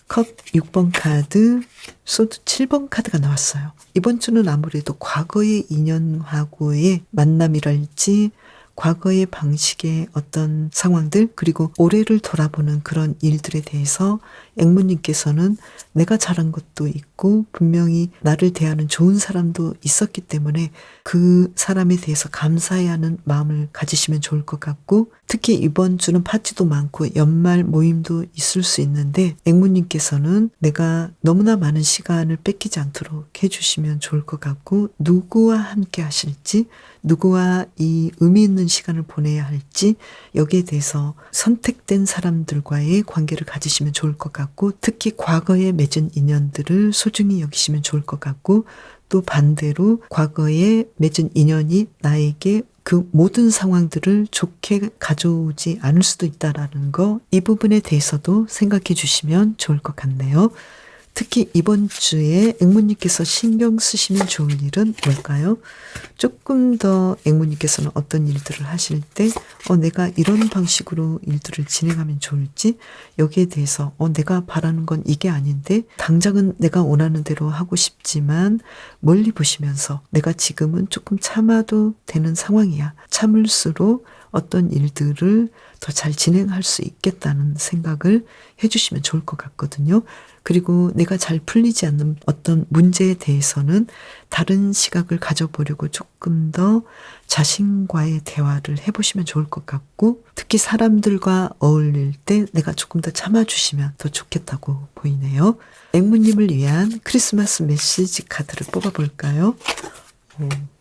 컵 6번 카드, 소드 7번 카드가 나왔어요. 이번 주는 아무래도 과거의 인연하고의 만남이랄지 과거의 방식의 어떤 상황들 그리고 올해를 돌아보는 그런 일들에 대해서 앵무님께서는 내가 잘한 것도 있고 분명히 나를 대하는 좋은 사람도 있었기 때문에 그 사람에 대해서 감사해야 하는 마음을 가지시면 좋을 것 같고 특히 이번 주는 파티도 많고 연말 모임도 있을 수 있는데 앵무님께서는 내가 너무나 많은 시간을 뺏기지 않도록 해주시면 좋을 것 같고 누구와 함께 하실지 누구와 이 의미 있는 시간을 보내야 할지 여기에 대해서 선택된 사람들과의 관계를 가지시면 좋을 것 같고 특히 과거에 맺은 인연들을 소중히 여기시면 좋을 것 같고 또 반대로 과거에 맺은 인연이 나에게 그 모든 상황들을 좋게 가져오지 않을 수도 있다라는 거 이 부분에 대해서도 생각해 주시면 좋을 것 같네요. 특히 이번 주에 앵무님께서 신경 쓰시면 좋은 일은 뭘까요? 조금 더 앵무님께서는 어떤 일들을 하실 때 내가 이런 방식으로 일들을 진행하면 좋을지, 여기에 대해서 내가 바라는 건 이게 아닌데 당장은 내가 원하는 대로 하고 싶지만 멀리 보시면서 내가 지금은 조금 참아도 되는 상황이야. 참을수록 어떤 일들을 더 잘 진행할 수 있겠다는 생각을 해주시면 좋을 것 같거든요. 그리고 내가 잘 풀리지 않는 어떤 문제에 대해서는 다른 시각을 가져보려고 조금 더 자신과의 대화를 해보시면 좋을 것 같고, 특히 사람들과 어울릴 때 내가 조금 더 참아주시면 더 좋겠다고 보이네요. 앵무님을 위한 크리스마스 메시지 카드를 뽑아볼까요?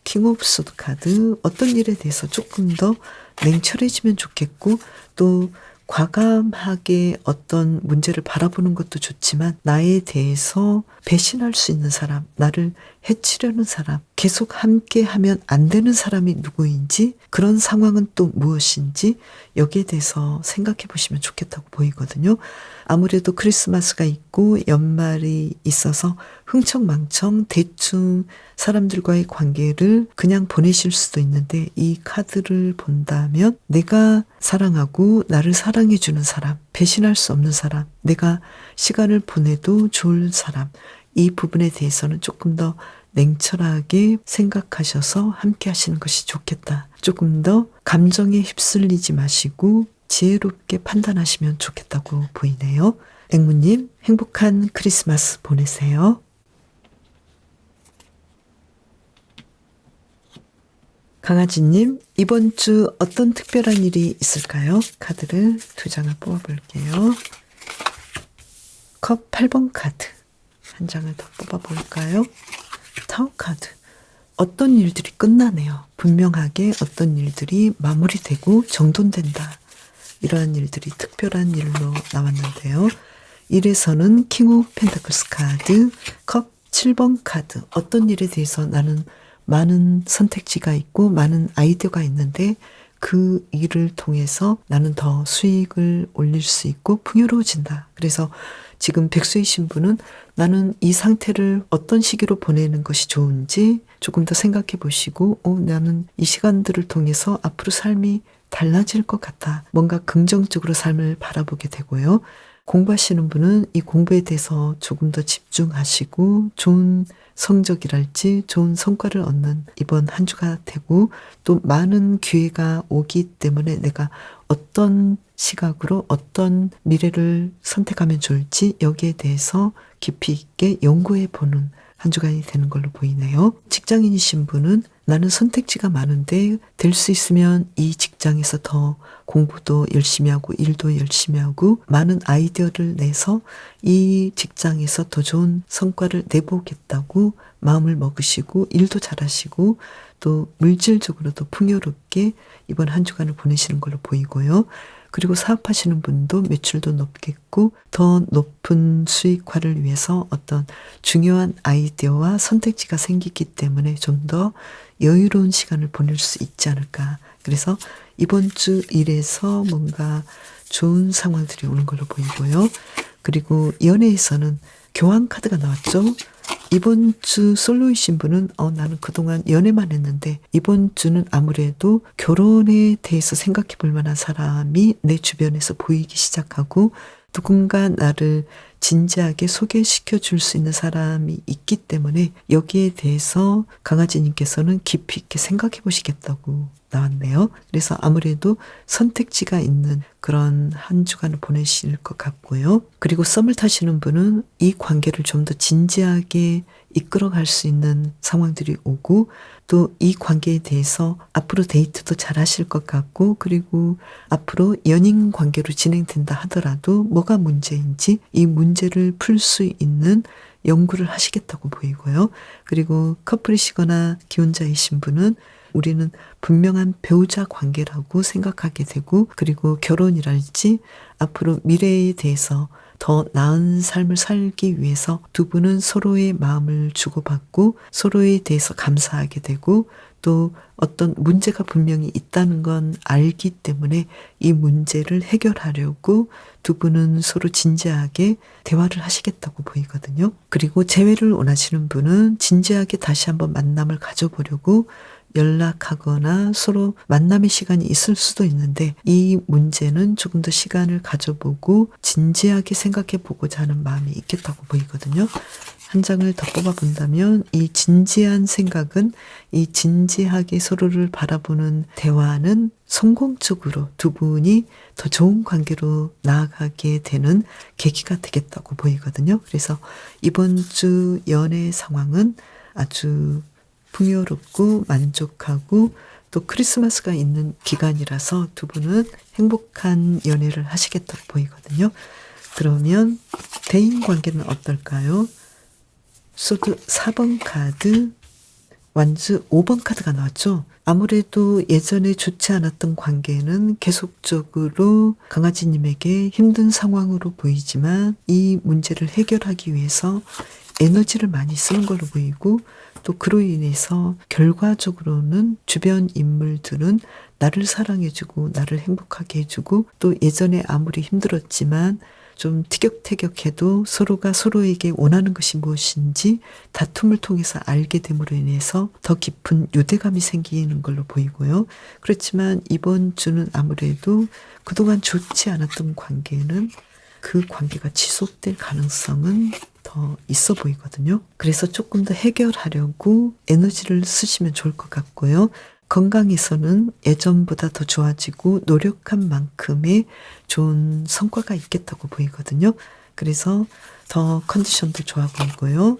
킹 오브 소드 카드. 어떤 일에 대해서 조금 더 냉철해지면 좋겠고, 또 과감하게 어떤 문제를 바라보는 것도 좋지만 나에 대해서 배신할 수 있는 사람, 나를 해치려는 사람, 계속 함께 하면 안 되는 사람이 누구인지, 그런 상황은 또 무엇인지 여기에 대해서 생각해 보시면 좋겠다고 보이거든요. 아무래도 크리스마스가 있고 연말이 있어서 흥청망청 대충 사람들과의 관계를 그냥 보내실 수도 있는데, 이 카드를 본다면 내가 사랑하고 나를 사랑해주는 사람, 배신할 수 없는 사람, 내가 시간을 보내도 좋을 사람, 이 부분에 대해서는 조금 더 냉철하게 생각하셔서 함께 하시는 것이 좋겠다. 조금 더 감정에 휩쓸리지 마시고 지혜롭게 판단하시면 좋겠다고 보이네요. 앵무님, 행복한 크리스마스 보내세요. 강아지님, 이번 주 어떤 특별한 일이 있을까요? 카드를 2장을 뽑아볼게요. 컵 8번 카드 한 장을 더 뽑아볼까요? 타워 카드. 어떤 일들이 끝나네요. 분명하게 어떤 일들이 마무리되고 정돈된다. 이러한 일들이 특별한 일로 나왔는데요. 1에서는 킹 오브 펜타클스 카드, 컵 7번 카드. 어떤 일에 대해서 나는 많은 선택지가 있고 많은 아이디어가 있는데 그 일을 통해서 나는 더 수익을 올릴 수 있고 풍요로워진다. 그래서 지금 백수의 신부는 나는 이 상태를 어떤 시기로 보내는 것이 좋은지 조금 더 생각해 보시고, 나는 이 시간들을 통해서 앞으로 삶이 달라질 것 같다. 뭔가 긍정적으로 삶을 바라보게 되고요. 공부하시는 분은 이 공부에 대해서 조금 더 집중하시고 좋은 성적이랄지 좋은 성과를 얻는 이번 한 주가 되고, 또 많은 기회가 오기 때문에 내가 어떤 시각으로 어떤 미래를 선택하면 좋을지 여기에 대해서 깊이 있게 연구해 보는 한 주가 되는 걸로 보이네요. 직장인이신 분은 나는 선택지가 많은데 될 수 있으면 이 직장에서 더 공부도 열심히 하고 일도 열심히 하고 많은 아이디어를 내서 이 직장에서 더 좋은 성과를 내보겠다고 마음을 먹으시고 일도 잘하시고 또 물질적으로도 풍요롭게 이번 한 주간을 보내시는 걸로 보이고요. 그리고 사업하시는 분도 매출도 높겠고 더 높은 수익화를 위해서 어떤 중요한 아이디어와 선택지가 생기기 때문에 좀 더 여유로운 시간을 보낼 수 있지 않을까. 그래서 이번 주 일에서 뭔가 좋은 상황들이 오는 걸로 보이고요. 그리고 연애에서는 교환 카드가 나왔죠. 이번 주 솔로이신 분은 나는 그동안 연애만 했는데 이번 주는 아무래도 결혼에 대해서 생각해 볼 만한 사람이 내 주변에서 보이기 시작하고 누군가 나를 진지하게 소개시켜 줄 수 있는 사람이 있기 때문에 여기에 대해서 강아지님께서는 깊이 있게 생각해 보시겠다고 나왔네요. 그래서 아무래도 선택지가 있는 그런 한 주간을 보내실 것 같고요. 그리고 썸을 타시는 분은 이 관계를 좀 더 진지하게 이끌어갈 수 있는 상황들이 오고 또 이 관계에 대해서 앞으로 데이트도 잘 하실 것 같고 그리고 앞으로 연인 관계로 진행된다 하더라도 뭐가 문제인지 이 문제를 풀 수 있는 연구를 하시겠다고 보이고요. 그리고 커플이시거나 기혼자이신 분은 우리는 분명한 배우자 관계라고 생각하게 되고 그리고 결혼이랄지 앞으로 미래에 대해서 더 나은 삶을 살기 위해서 두 분은 서로의 마음을 주고받고 서로에 대해서 감사하게 되고 또 어떤 문제가 분명히 있다는 건 알기 때문에 이 문제를 해결하려고 두 분은 서로 진지하게 대화를 하시겠다고 보이거든요. 그리고 재회를 원하시는 분은 진지하게 다시 한번 만남을 가져보려고 연락하거나 서로 만남의 시간이 있을 수도 있는데 이 문제는 조금 더 시간을 가져보고 진지하게 생각해 보고자 하는 마음이 있겠다고 보이거든요. 한 장을 더 뽑아본다면 이 진지한 생각은 이 진지하게 서로를 바라보는 대화는 성공적으로 두 분이 더 좋은 관계로 나아가게 되는 계기가 되겠다고 보이거든요. 그래서 이번 주 연애 상황은 아주 풍요롭고 만족하고 또 크리스마스가 있는 기간이라서 두 분은 행복한 연애를 하시겠다고 보이거든요. 그러면 대인 관계는 어떨까요? 소드 4번 카드, 완즈 5번 카드가 나왔죠. 아무래도 예전에 좋지 않았던 관계는 계속적으로 강아지님에게 힘든 상황으로 보이지만 이 문제를 해결하기 위해서 에너지를 많이 쓰는 걸로 보이고 또 그로 인해서 결과적으로는 주변 인물들은 나를 사랑해주고 나를 행복하게 해주고 또 예전에 아무리 힘들었지만 좀 티격태격해도 서로가 서로에게 원하는 것이 무엇인지 다툼을 통해서 알게 됨으로 인해서 더 깊은 유대감이 생기는 걸로 보이고요. 그렇지만 이번 주는 아무래도 그동안 좋지 않았던 관계는 그 관계가 지속될 가능성은 더 있어 보이거든요. 그래서 조금 더 해결하려고 에너지를 쓰시면 좋을 것 같고요. 건강에서는 예전보다 더 좋아지고 노력한 만큼의 좋은 성과가 있겠다고 보이거든요. 그래서 더 컨디션도 좋아 보이고요.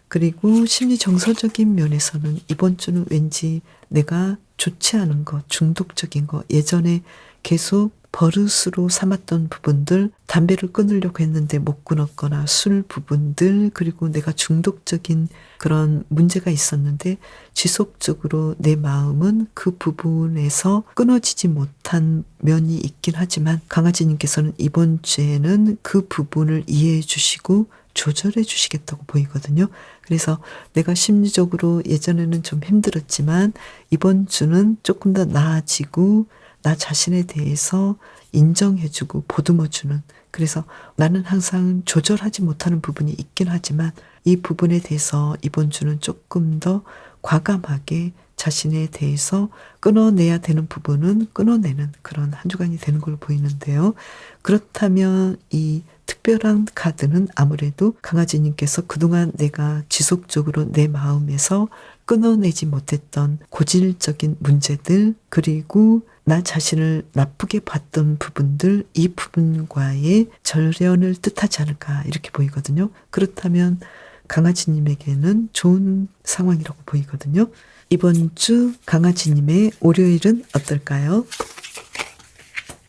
그리고 심리 정서적인 면에서는 이번 주는 왠지 내가 좋지 않은 것, 중독적인 것, 예전에 계속 버릇으로 삼았던 부분들, 담배를 끊으려고 했는데 못 끊었거나 술 부분들, 그리고 내가 중독적인 그런 문제가 있었는데 지속적으로 내 마음은 그 부분에서 끊어지지 못한 면이 있긴 하지만 강아지님께서는 이번 주에는 그 부분을 이해해 주시고 조절해 주시겠다고 보이거든요. 그래서 내가 심리적으로 예전에는 좀 힘들었지만 이번 주는 조금 더 나아지고 나 자신에 대해서 인정해주고 보듬어주는, 그래서 나는 항상 조절하지 못하는 부분이 있긴 하지만 이 부분에 대해서 이번 주는 조금 더 과감하게 자신에 대해서 끊어내야 되는 부분은 끊어내는 그런 한 주간이 되는 걸로 보이는데요. 그렇다면 이 특별한 카드는 아무래도 강아지님께서 그동안 내가 지속적으로 내 마음에서 끊어내지 못했던 고질적인 문제들, 그리고 나 자신을 나쁘게 봤던 부분들, 이 부분과의 절연을 뜻하지 않을까 이렇게 보이거든요. 그렇다면 강아지님에게는 좋은 상황이라고 보이거든요. 이번 주 강아지님의 월요일은 어떨까요?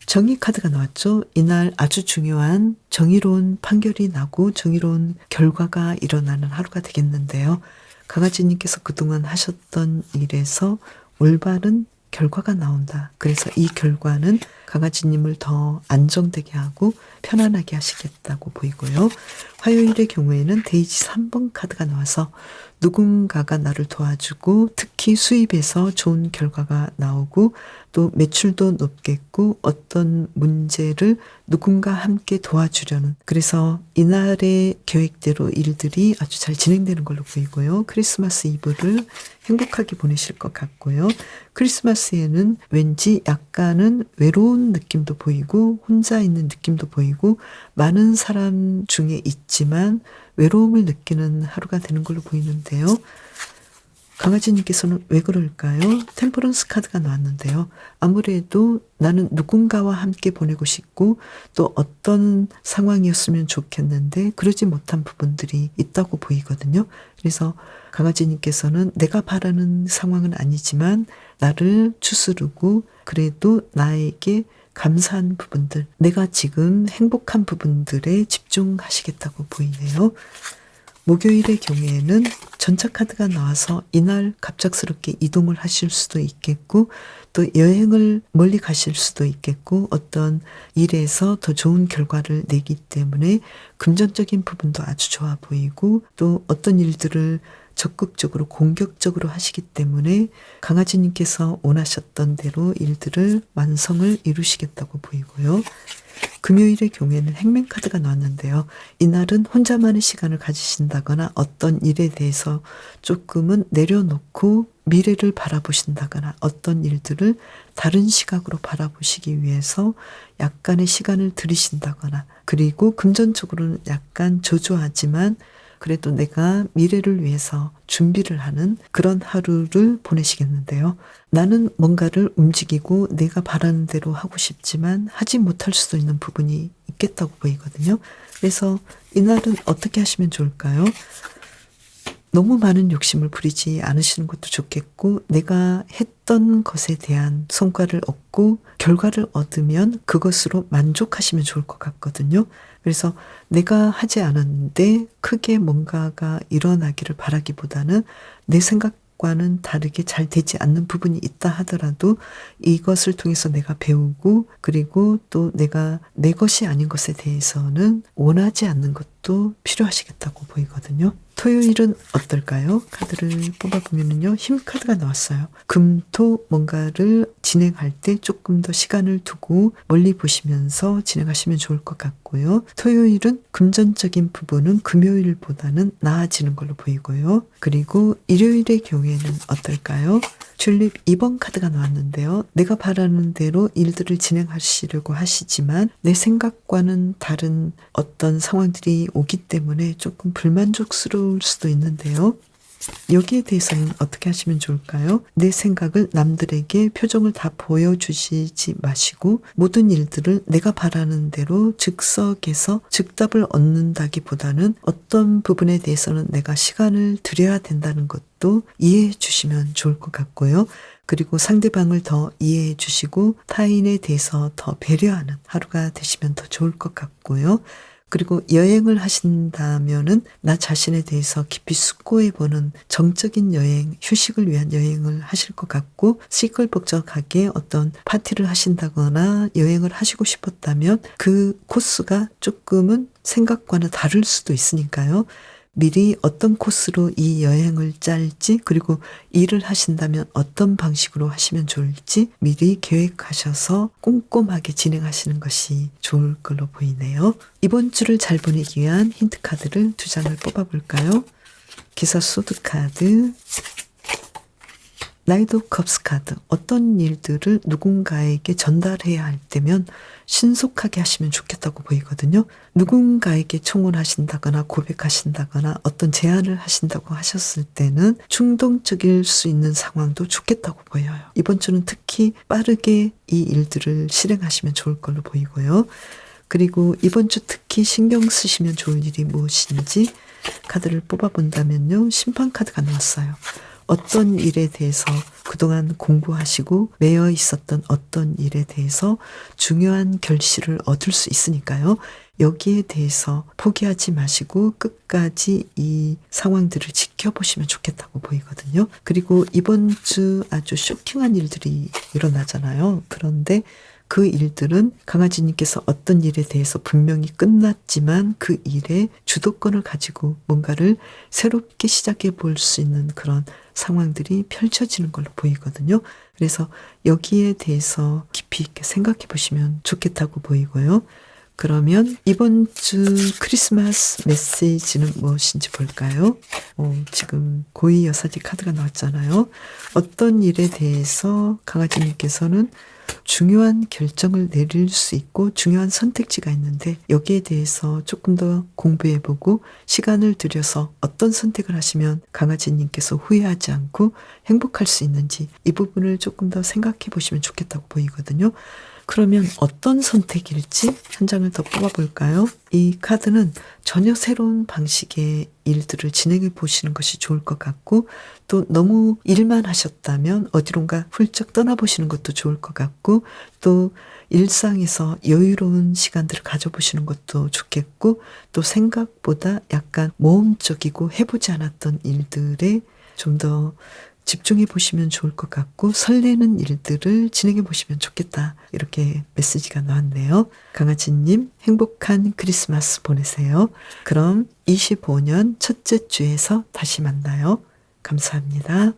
정의 카드가 나왔죠. 이날 아주 중요한 정의로운 판결이 나고 정의로운 결과가 일어나는 하루가 되겠는데요. 강아지님께서 그동안 하셨던 일에서 올바른 결과가 나온다. 그래서 이 결과는 강아지님을 더 안정되게 하고 편안하게 하시겠다고 보이고요. 화요일의 경우에는 데이지 3번 카드가 나와서 누군가가 나를 도와주고 특히 수입에서 좋은 결과가 나오고 또 매출도 높겠고 어떤 문제를 누군가 함께 도와주려는, 그래서 이날의 계획대로 일들이 아주 잘 진행되는 걸로 보이고요. 크리스마스 이브를 행복하게 보내실 것 같고요. 크리스마스에는 왠지 약간은 외로운 느낌도 보이고 혼자 있는 느낌도 보이고 많은 사람 중에 있지만 외로움을 느끼는 하루가 되는 걸로 보이는데요. 강아지님께서는 왜 그럴까요? 템퍼런스 카드가 나왔는데요. 아무래도 나는 누군가와 함께 보내고 싶고 또 어떤 상황이었으면 좋겠는데 그러지 못한 부분들이 있다고 보이거든요. 그래서 강아지님께서는 내가 바라는 상황은 아니지만 나를 추스르고 그래도 나에게 감사한 부분들, 내가 지금 행복한 부분들에 집중하시겠다고 보이네요. 목요일의 경우에는 전차 카드가 나와서 이날 갑작스럽게 이동을 하실 수도 있겠고 또 여행을 멀리 가실 수도 있겠고 어떤 일에서 더 좋은 결과를 내기 때문에 금전적인 부분도 아주 좋아 보이고 또 어떤 일들을 적극적으로 공격적으로 하시기 때문에 강아지님께서 원하셨던 대로 일들을 완성을 이루시겠다고 보이고요. 금요일의 경우에는 행맨카드가 나왔는데요. 이날은 혼자만의 시간을 가지신다거나 어떤 일에 대해서 조금은 내려놓고 미래를 바라보신다거나 어떤 일들을 다른 시각으로 바라보시기 위해서 약간의 시간을 들이신다거나 그리고 금전적으로는 약간 저조하지만 그래도 내가 미래를 위해서 준비를 하는 그런 하루를 보내시겠는데요. 나는 뭔가를 움직이고 내가 바라는 대로 하고 싶지만 하지 못할 수도 있는 부분이 있겠다고 보이거든요. 그래서 이날은 어떻게 하시면 좋을까요? 너무 많은 욕심을 부리지 않으시는 것도 좋겠고 내가 했던 것에 대한 성과를 얻고 결과를 얻으면 그것으로 만족하시면 좋을 것 같거든요. 그래서 내가 하지 않았는데 크게 뭔가가 일어나기를 바라기보다는 내 생각과는 다르게 잘 되지 않는 부분이 있다 하더라도 이것을 통해서 내가 배우고 그리고 또 내가 내 것이 아닌 것에 대해서는 원하지 않는 것도 필요하시겠다고 보이거든요. 토요일은 어떨까요? 카드를 뽑아보면요. 힘 카드가 나왔어요. 금, 토 뭔가를 진행할 때 조금 더 시간을 두고 멀리 보시면서 진행하시면 좋을 것 같고요. 토요일은 금전적인 부분은 금요일보다는 나아지는 걸로 보이고요. 그리고 일요일의 경우에는 어떨까요? 튤립 2번 카드가 나왔는데요. 내가 바라는 대로 일들을 진행하시려고 하시지만 내 생각과는 다른 어떤 상황들이 오기 때문에 조금 불만족스러울 수도 있는데요. 여기에 대해서는 어떻게 하시면 좋을까요? 내 생각을 남들에게 표정을 다 보여주시지 마시고 모든 일들을 내가 바라는 대로 즉석에서 즉답을 얻는다기보다는 어떤 부분에 대해서는 내가 시간을 들여야 된다는 것도 이해해 주시면 좋을 것 같고요. 그리고 상대방을 더 이해해 주시고 타인에 대해서 더 배려하는 하루가 되시면 더 좋을 것 같고요. 그리고 여행을 하신다면은 나 자신에 대해서 깊이 숙고해보는 정적인 여행, 휴식을 위한 여행을 하실 것 같고 시끌벅적하게 어떤 파티를 하신다거나 여행을 하시고 싶었다면 그 코스가 조금은 생각과는 다를 수도 있으니까요. 미리 어떤 코스로 이 여행을 짤지 그리고 일을 하신다면 어떤 방식으로 하시면 좋을지 미리 계획하셔서 꼼꼼하게 진행하시는 것이 좋을 걸로 보이네요. 이번 주를 잘 보내기 위한 힌트 카드를 2장을 뽑아볼까요? 기사 소드 카드, 나이트 오브 컵스 카드. 어떤 일들을 누군가에게 전달해야 할 때면 신속하게 하시면 좋겠다고 보이거든요. 누군가에게 청혼하신다거나 고백하신다거나 어떤 제안을 하신다고 하셨을 때는 충동적일 수 있는 상황도 좋겠다고 보여요. 이번 주는 특히 빠르게 이 일들을 실행하시면 좋을 걸로 보이고요. 그리고 이번 주 특히 신경 쓰시면 좋을 일이 무엇인지 카드를 뽑아본다면요. 심판 카드가 나왔어요. 어떤 일에 대해서 그동안 공부하시고 매여 있었던 어떤 일에 대해서 중요한 결실을 얻을 수 있으니까요. 여기에 대해서 포기하지 마시고 끝까지 이 상황들을 지켜보시면 좋겠다고 보이거든요. 그리고 이번 주 아주 쇼킹한 일들이 일어나잖아요. 그런데 그 일들은 강아지님께서 어떤 일에 대해서 분명히 끝났지만 그 일에 주도권을 가지고 뭔가를 새롭게 시작해 볼 수 있는 그런 상황들이 펼쳐지는 걸로 보이거든요. 그래서 여기에 대해서 깊이 있게 생각해 보시면 좋겠다고 보이고요. 그러면 이번 주 크리스마스 메시지는 무엇인지 볼까요? 지금 고위 여사지 카드가 나왔잖아요. 어떤 일에 대해서 강아지님께서는 중요한 결정을 내릴 수 있고 중요한 선택지가 있는데 여기에 대해서 조금 더 공부해보고 시간을 들여서 어떤 선택을 하시면 강아지님께서 후회하지 않고 행복할 수 있는지 이 부분을 조금 더 생각해 보시면 좋겠다고 보이거든요. 그러면 어떤 선택일지 한 장을 더 뽑아볼까요? 이 카드는 전혀 새로운 방식의 일들을 진행해 보시는 것이 좋을 것 같고, 또 너무 일만 하셨다면 어디론가 훌쩍 떠나보시는 것도 좋을 것 같고, 또 일상에서 여유로운 시간들을 가져보시는 것도 좋겠고, 또 생각보다 약간 모험적이고 해보지 않았던 일들에 좀 더 집중해 보시면 좋을 것 같고, 설레는 일들을 진행해 보시면 좋겠다. 이렇게 메시지가 나왔네요. 강아지님, 행복한 크리스마스 보내세요. 그럼 25년 첫째 주에서 다시 만나요. 감사합니다.